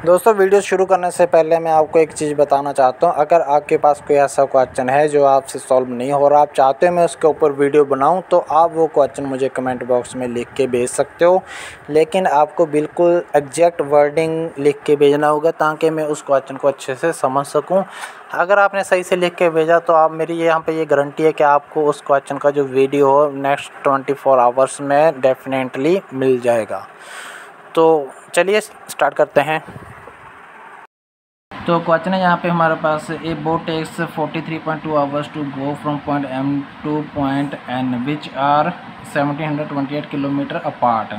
दोस्तों वीडियो शुरू करने से पहले मैं आपको एक चीज़ बताना चाहता हूं। अगर आपके पास कोई ऐसा क्वेश्चन है जो आपसे सॉल्व नहीं हो रहा, आप चाहते हो मैं उसके ऊपर वीडियो बनाऊं, तो आप वो क्वेश्चन मुझे कमेंट बॉक्स में लिख के भेज सकते हो। लेकिन आपको बिल्कुल एग्जैक्ट वर्डिंग लिख के भेजना होगा ताकि मैं उस क्वेश्चन को अच्छे से समझ सकूँ। अगर आपने सही से लिख के भेजा तो आप मेरी यहाँ पर ये गारंटी है कि आपको उस क्वेश्चन का जो वीडियो हो नेक्स्ट 24 आवर्स में डेफिनेटली मिल जाएगा। तो चलिए स्टार्ट करते हैं। तो क्वेश्चन है यहाँ पे हमारे पास, a boat takes 43.2 hours to go from point M to point N which are 1728 kilometres apart.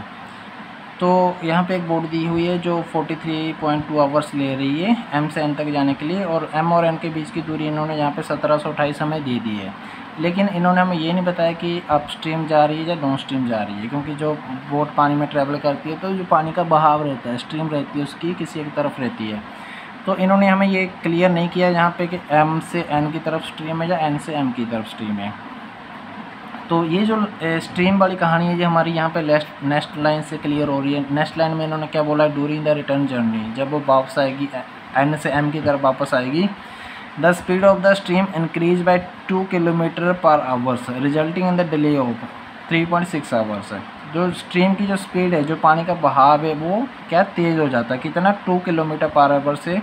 तो यहाँ पे एक बोट दी हुई है जो 43.2 आवर्स ले रही है एम से एन तक जाने के लिए, और एम और एन के बीच की दूरी इन्होंने यहाँ पे 1728 हमें दे दी है। लेकिन इन्होंने हमें ये नहीं बताया कि अप स्ट्रीम जा रही है या डाउन स्ट्रीम जा रही है, क्योंकि जो बोट पानी में ट्रैवल करती है तो जो पानी का बहाव रहता है, स्ट्रीम रहती है उसकी किसी एक तरफ रहती है। तो इन्होंने हमें ये क्लियर नहीं किया यहाँ पे कि एम से एन की तरफ स्ट्रीम है या एन से एम की तरफ स्ट्रीम है। तो ये जो स्ट्रीम वाली कहानी है ये हमारी यहाँ पे नेक्स्ट लाइन से क्लियर हो रही है। नेक्स्ट लाइन में इन्होंने क्या बोला है, ड्यूरिंग द रिटर्न जर्नी, जब वो वापस आएगी एन से एम की तरफ वापस आएगी, the speed of the stream increase by 2 kilometre पर hours resulting in the delay of 3.6 hours. जो स्ट्रीम की जो स्पीड है, जो पानी का बहाव है, वो क्या तेज़ हो जाता है, कितना 2 किलोमीटर पर आवर से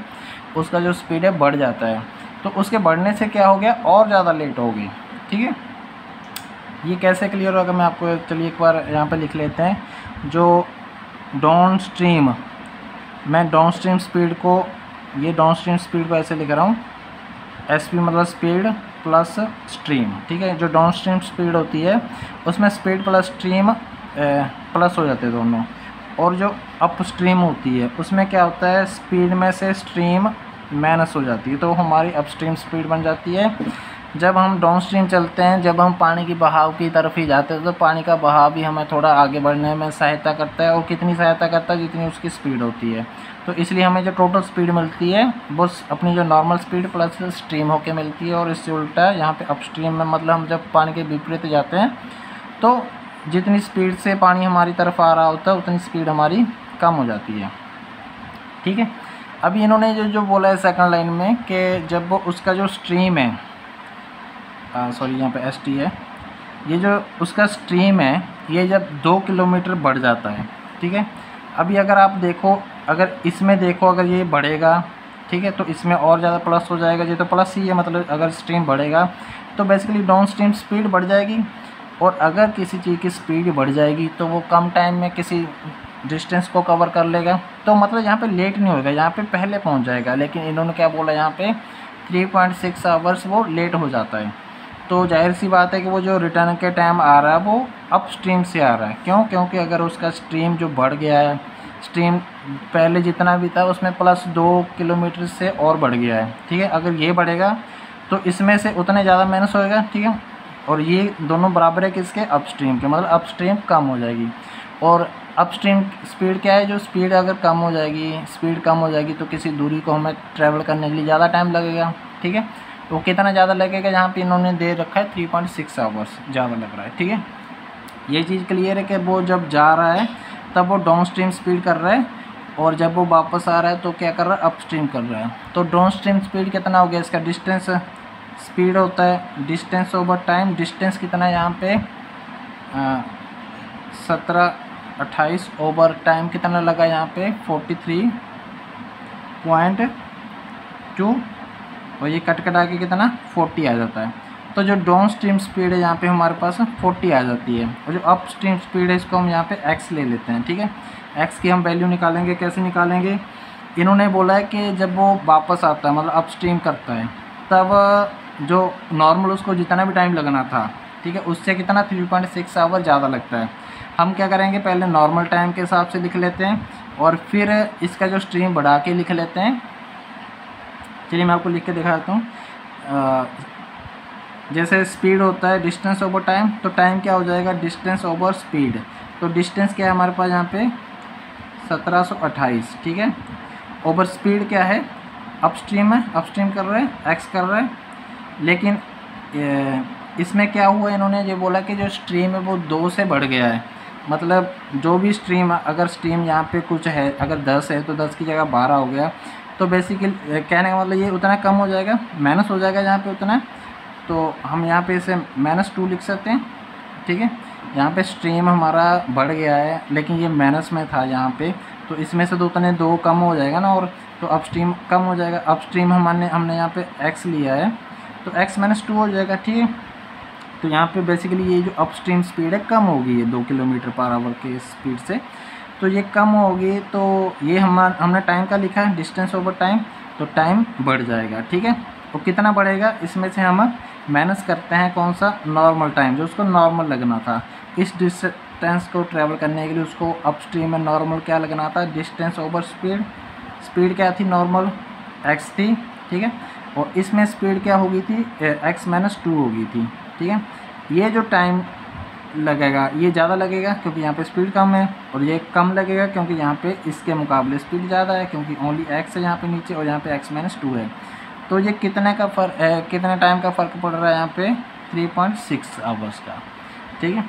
उसका जो स्पीड है बढ़ जाता है। तो उसके बढ़ने से क्या हो गया, और ज़्यादा लेट होगी। ठीक है, ये कैसे क्लियर होगा मैं आपको चलिए एक बार यहाँ पे लिख लेते हैं। जो डाउन स्ट्रीम, मैं डाउन स्ट्रीम स्पीड को, ये डाउन स्ट्रीम स्पीड को ऐसे लिख रहा हूँ, एसपी मतलब स्पीड प्लस स्ट्रीम। ठीक है, जो डाउन स्ट्रीम स्पीड होती है उसमें स्पीड प्लस स्ट्रीम प्लस हो जाते हैं दोनों, और जो अप स्ट्रीम होती है उसमें क्या होता है, स्पीड में से स्ट्रीम माइनस हो जाती है, तो हमारी अप स्ट्रीम स्पीड बन जाती है। जब हम डाउन स्ट्रीम चलते हैं, जब हम पानी की बहाव की तरफ ही जाते हैं, तो पानी का बहाव भी हमें थोड़ा आगे बढ़ने में सहायता करता है, और कितनी सहायता करता है, जितनी उसकी स्पीड होती है। तो इसलिए हमें जो टोटल स्पीड मिलती है वो अपनी जो नॉर्मल स्पीड प्लस स्ट्रीम होके मिलती है। और इससे उल्टा यहाँ पे अप स्ट्रीम में मतलब हम जब पानी के विपरीत जाते हैं तो जितनी स्पीड से पानी हमारी तरफ आ रहा होता है उतनी स्पीड हमारी कम हो जाती है। ठीक है, अभी इन्होंने जो बोला है सेकंड लाइन में कि जब वो उसका जो स्ट्रीम है, सॉरी यहाँ पे एस टी है, ये जो उसका स्ट्रीम है ये जब 2 किलोमीटर बढ़ जाता है। ठीक है, अभी अगर आप देखो, अगर इसमें देखो, अगर ये बढ़ेगा, ठीक है, तो इसमें और ज़्यादा प्लस हो जाएगा। ये तो प्लस ही है, मतलब अगर स्ट्रीम बढ़ेगा तो बेसिकली डाउन स्ट्रीम स्पीड बढ़ जाएगी, और अगर किसी चीज़ की स्पीड बढ़ जाएगी तो वो कम टाइम में किसी डिस्टेंस को कवर कर लेगा, तो मतलब यहाँ पे लेट नहीं होगा, यहाँ पे पहले पहुँच जाएगा। लेकिन इन्होंने क्या बोला यहाँ पे 3.6 आवर्स वो लेट हो जाता है। तो जाहिर सी बात है कि वो जो रिटर्न के टाइम आ रहा है वो अप स्ट्रीम से आ रहा है। क्यों? क्योंकि अगर उसका स्ट्रीम जो बढ़ गया है, स्ट्रीम पहले जितना भी था उसमें प्लस 2 किलोमीटर से और बढ़ गया है। ठीक है, अगर ये बढ़ेगा तो इसमें से उतने ज़्यादा माइनस होएगा। ठीक है, और ये दोनों बराबर है किसके, अप स्ट्रीम के, मतलब अप स्ट्रीम कम हो जाएगी। और अप स्ट्रीम स्पीड क्या है, जो स्पीड अगर कम हो जाएगी, स्पीड कम हो जाएगी तो किसी दूरी को हमें ट्रैवल करने के लिए ज़्यादा टाइम लगेगा। ठीक है, तो कितना ज़्यादा लगेगा, यहाँ पे इन्होंने दे रखा है 3.6 आवर्स ज़्यादा लग रहा है। ठीक है, ये चीज़ क्लियर है कि वो जब जा रहा है तब वो डाउन स्ट्रीम स्पीड कर रहा है, और जब वो वापस आ रहा है तो क्या कर रहा है, अप स्ट्रीम कर रहा है। तो डाउन स्ट्रीम स्पीड कितना हो गया, इसका डिस्टेंस स्पीड होता है डिस्टेंस ओवर टाइम। डिस्टेंस कितना है यहाँ पे 1728 ओवर टाइम कितना लगा यहाँ पे 43.2, और ये कट कटा के कितना 40 आ जाता है। तो जो डाउन स्ट्रीम स्पीड है यहाँ पे हमारे पास 40 आ जाती है, और जो अप स्ट्रीम स्पीड है इसको हम यहाँ पे x ले लेते हैं। ठीक है, x की हम वैल्यू निकालेंगे, कैसे निकालेंगे, इन्होंने बोला है कि जब वो वापस आता है मतलब अप स्ट्रीम करता है, तब जो नॉर्मल उसको जितना भी टाइम लगना था, ठीक है, उससे कितना 3.6 आवर ज़्यादा लगता है। हम क्या करेंगे, पहले नॉर्मल टाइम के हिसाब से लिख लेते हैं और फिर इसका जो स्ट्रीम बढ़ा के लिख लेते हैं। चलिए मैं आपको लिख के दिखाता हूँ। जैसे स्पीड होता है डिस्टेंस ओवर टाइम, तो टाइम क्या हो जाएगा, डिस्टेंस ओवर स्पीड। तो डिस्टेंस क्या है हमारे पास यहाँ पे 1728। ठीक है, ओवर स्पीड क्या है, अपस्ट्रीम है, अपस्ट्रीम कर रहे हैं, एक्स कर रहे हैं। लेकिन इसमें क्या हुआ, इन्होंने ये बोला कि जो स्ट्रीम है वो 2 से बढ़ गया है, मतलब जो भी स्ट्रीम, अगर स्ट्रीम यहाँ पे कुछ है, अगर 10 है तो 10 की जगह 12 हो गया, तो बेसिकली कहने का मतलब ये उतना कम हो जाएगा, माइनस हो जाएगा यहाँ पे उतना। तो हम यहाँ पे इसे -2 लिख सकते हैं, ठीक है। यहाँ पे स्ट्रीम हमारा बढ़ गया है लेकिन ये माइनस में था यहाँ पे, तो इसमें से तो उतने 2 कम हो जाएगा ना, और तो अपस्ट्रीम कम हो जाएगा। अपस्ट्रीम हमने यहाँ पे x लिया है तो x -2 हो जाएगा, ठीक है। तो यहाँ पे बेसिकली ये जो अपस्ट्रीम स्पीड है कम होगी, ये 2 किलोमीटर/आवर के स्पीड से, तो ये कम होगी। तो ये हमने टाइम का लिखा है, डिस्टेंस ओवर टाइम, तो टाइम बढ़ जाएगा, ठीक है। तो कितना बढ़ेगा, इसमें से हम माइनस करते हैं कौन सा, नॉर्मल टाइम, जो उसको नॉर्मल लगना था। इस डिस्टेंस को ट्रैवल करने के लिए उसको अपस्ट्रीम में नॉर्मल क्या लगना था, डिस्टेंस ओवर स्पीड। स्पीड क्या थी, नॉर्मल x थी, ठीक है। और इसमें स्पीड क्या होगी थी, x -2 होगी थी, ठीक है। ये जो टाइम लगेगा ये ज़्यादा लगेगा क्योंकि यहाँ पे स्पीड कम है, और ये कम लगेगा क्योंकि यहाँ पे इसके मुकाबले स्पीड ज़्यादा है, क्योंकि ओनली x है यहाँ पे नीचे और यहाँ पे x -2 है। तो ये कितने का कितने टाइम का फ़र्क पड़ रहा है यहाँ पे, 3.6 आवर्स का, ठीक है।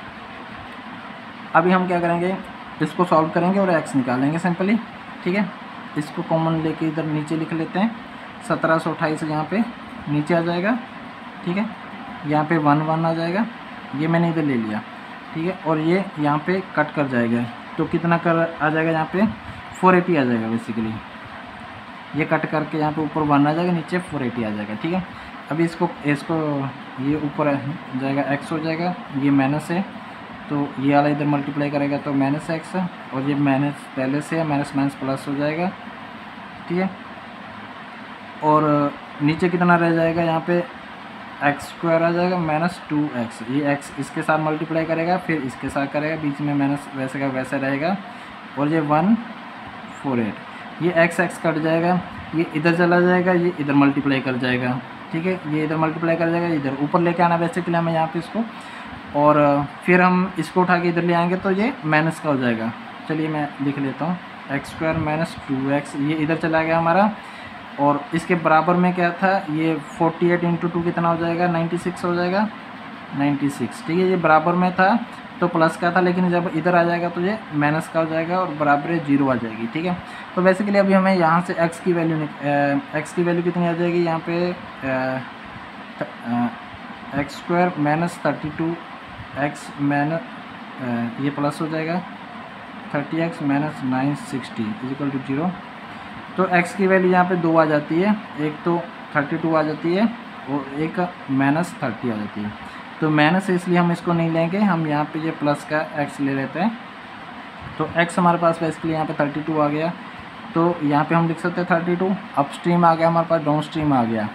अभी हम क्या करेंगे, इसको सॉल्व करेंगे और x निकालेंगे सिंपली, ठीक है। इसको कॉमन लेके इधर नीचे लिख लेते हैं, 1728 यहाँ पे नीचे आ जाएगा, ठीक है। यहाँ पे 1 1 आ जाएगा, ये मैंने इधर ले लिया, ठीक है। और ये यहाँ पे कट कर जाएगा, तो कितना कर आ जाएगा यहाँ पे, 480 आ जाएगा बेसिकली। ये कट करके यहाँ पे ऊपर 1 आ जाएगा, नीचे 480 आ जाएगा, ठीक है। अभी इसको ये ऊपर जाएगा x हो जाएगा, ये माइनस है तो ये वाला इधर मल्टीप्लाई करेगा तो -x, और ये माइनस पहले से है, माइनस माइनस प्लस हो जाएगा, ठीक है। और नीचे कितना रह जाएगा, यहाँ पे x² आ जाएगा -2x, ये x इसके साथ मल्टीप्लाई करेगा फिर इसके साथ करेगा, बीच में माइनस वैसे का वैसे रहेगा, और ये 148, ये x कट जाएगा, ये इधर चला जाएगा, ये इधर मल्टीप्लाई कर जाएगा, ठीक है। ये इधर मल्टीप्लाई कर जाएगा, इधर ऊपर लेके आना बेसिकली हमें यहाँ पे इसको, और फिर हम इसको उठा के इधर ले आएंगे तो ये माइनस का हो जाएगा। चलिए मैं लिख लेता हूँ, x² -2x, ये इधर चला गया हमारा, और इसके बराबर में क्या था, ये 48 × 2 कितना हो जाएगा, 96 हो जाएगा, 96, ठीक है। ये बराबर में था तो प्लस का था, लेकिन जब इधर आ जाएगा तो ये माइनस का हो जाएगा और बराबर 0 आ जाएगी, ठीक है। तो बेसिकली अभी हमें यहाँ से x की वैल्यू कितनी आ जाएगी, यहाँ पे x² -32 x ये प्लस हो जाएगा 30x - 960 = 0। तो x की वैल्यू यहाँ पे 2 आ जाती है, एक तो 32 आ जाती है और एक -30 आ जाती है। तो माइनस इसलिए हम इसको नहीं लेंगे, हम यहाँ पे ये प्लस का x ले लेते हैं। तो x हमारे पास बेसिकली यहाँ पे 32 आ गया, तो यहाँ पे हम लिख सकते हैं 32। अपस्ट्रीम आ गया हमारे पास, डाउन स्ट्रीम आ गया।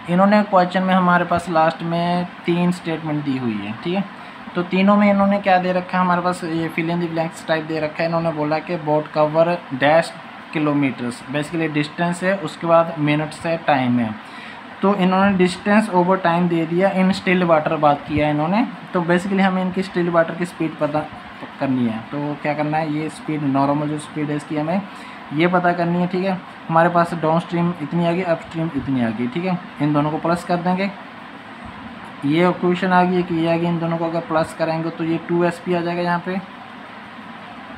इन्होंने क्वेश्चन में हमारे पास लास्ट में 3 स्टेटमेंट दी हुई है, ठीक है। तो तीनों में इन्होंने क्या दे रखा है हमारे पास, ये fill in the blanks type दे रखा है। इन्होंने बोला कि boat cover dash kilometres, basically distance है, उसके बाद मिनट्स है, टाइम है। तो इन्होंने डिस्टेंस ओवर टाइम दे दिया, इन स्टिल वाटर बात किया इन्होंने। तो बेसिकली हमें इनकी स्टिल वाटर की स्पीड पता करनी है, तो क्या करना है, ये स्पीड नॉर्मल जो स्पीड है इसकी हमें ये पता करनी है, ठीक है। हमारे पास डाउन स्ट्रीम इतनी आ गई, अप स्ट्रीम इतनी आ गई, ठीक है। इन दोनों को प्लस कर देंगे, ये क्वेश्चन आ गई कि ये आ गई, इन दोनों को अगर प्लस करेंगे तो ये 2SP आ जाएगा यहाँ पे,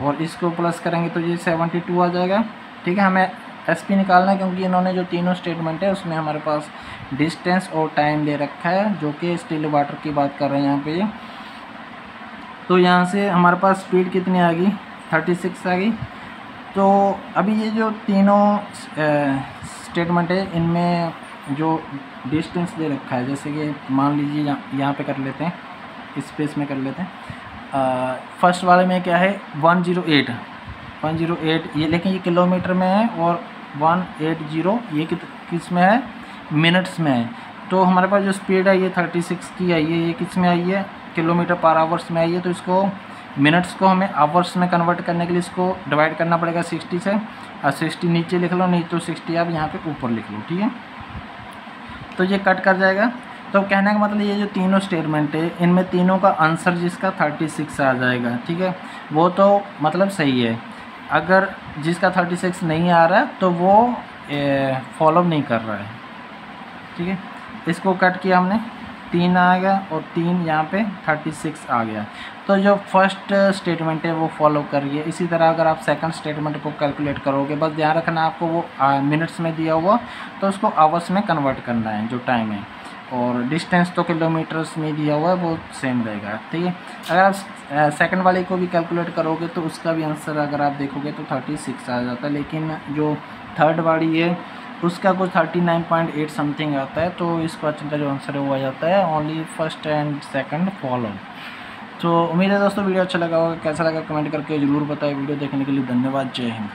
और इसको प्लस करेंगे तो ये 72 आ जाएगा, ठीक है। हमें SP निकालना है क्योंकि इन्होंने जो तीनों स्टेटमेंट है उसमें हमारे पास डिस्टेंस और टाइम दे रखा है, जो कि स्टिल वाटर की बात कर रहे हैं यहाँ पे। तो यहाँ से हमारे पास स्पीड कितनी आ गई, 36 आ गई। तो अभी ये जो तीनों स्टेटमेंट है इनमें जो डिस्टेंस दे रखा है, जैसे कि मान लीजिए यहाँ पे कर लेते हैं, स्पेस में कर लेते हैं। फर्स्ट वाले में क्या है, 108 ये, लेकिन ये किलोमीटर में है, और 180 ये किस में है, मिनट्स में है। तो हमारे पास जो स्पीड है ये 36 की आई है, ये किस में आई है, km/h में आई है। तो इसको मिनट्स को हमें आवर्स में कन्वर्ट करने के लिए इसको डिवाइड करना पड़ेगा 60 से, और 60 नीचे लिख लो, नहीं तो 60 आप यहाँ पे ऊपर लिख लो, ठीक है। तो ये कट कर जाएगा। तो कहने का मतलब ये जो तीनों स्टेटमेंट है इनमें तीनों का आंसर जिसका 36 आ जाएगा, ठीक है, वो तो मतलब सही है। अगर जिसका 36 नहीं आ रहा है तो वो फॉलो नहीं कर रहा है, ठीक है। इसको कट किया हमने, 3 आ गया और 3 यहाँ पे 36 आ गया। तो जो फर्स्ट स्टेटमेंट है वो फॉलो करिए। इसी तरह अगर आप सेकंड स्टेटमेंट को कैलकुलेट करोगे, बस ध्यान रखना आपको वो मिनट्स में दिया हुआ तो उसको आवर्स में कन्वर्ट करना है जो टाइम है, और डिस्टेंस तो किलोमीटर्स में दिया हुआ है वो सेम रहेगा, ठीक है। अगर आप सेकंड वाले को भी कैलकुलेट करोगे तो उसका भी आंसर अगर आप देखोगे तो 36 आ जाता है, लेकिन जो थर्ड वाली है उसका कुछ 39.8 समथिंग आता है। तो इस क्वेश्चन का जो आंसर है वो आ जाता है only first and second follow. तो उम्मीद है दोस्तों वीडियो अच्छा लगा होगा, कैसा लगा कमेंट करके ज़रूर बताएं। वीडियो देखने के लिए धन्यवाद, जय हिंद।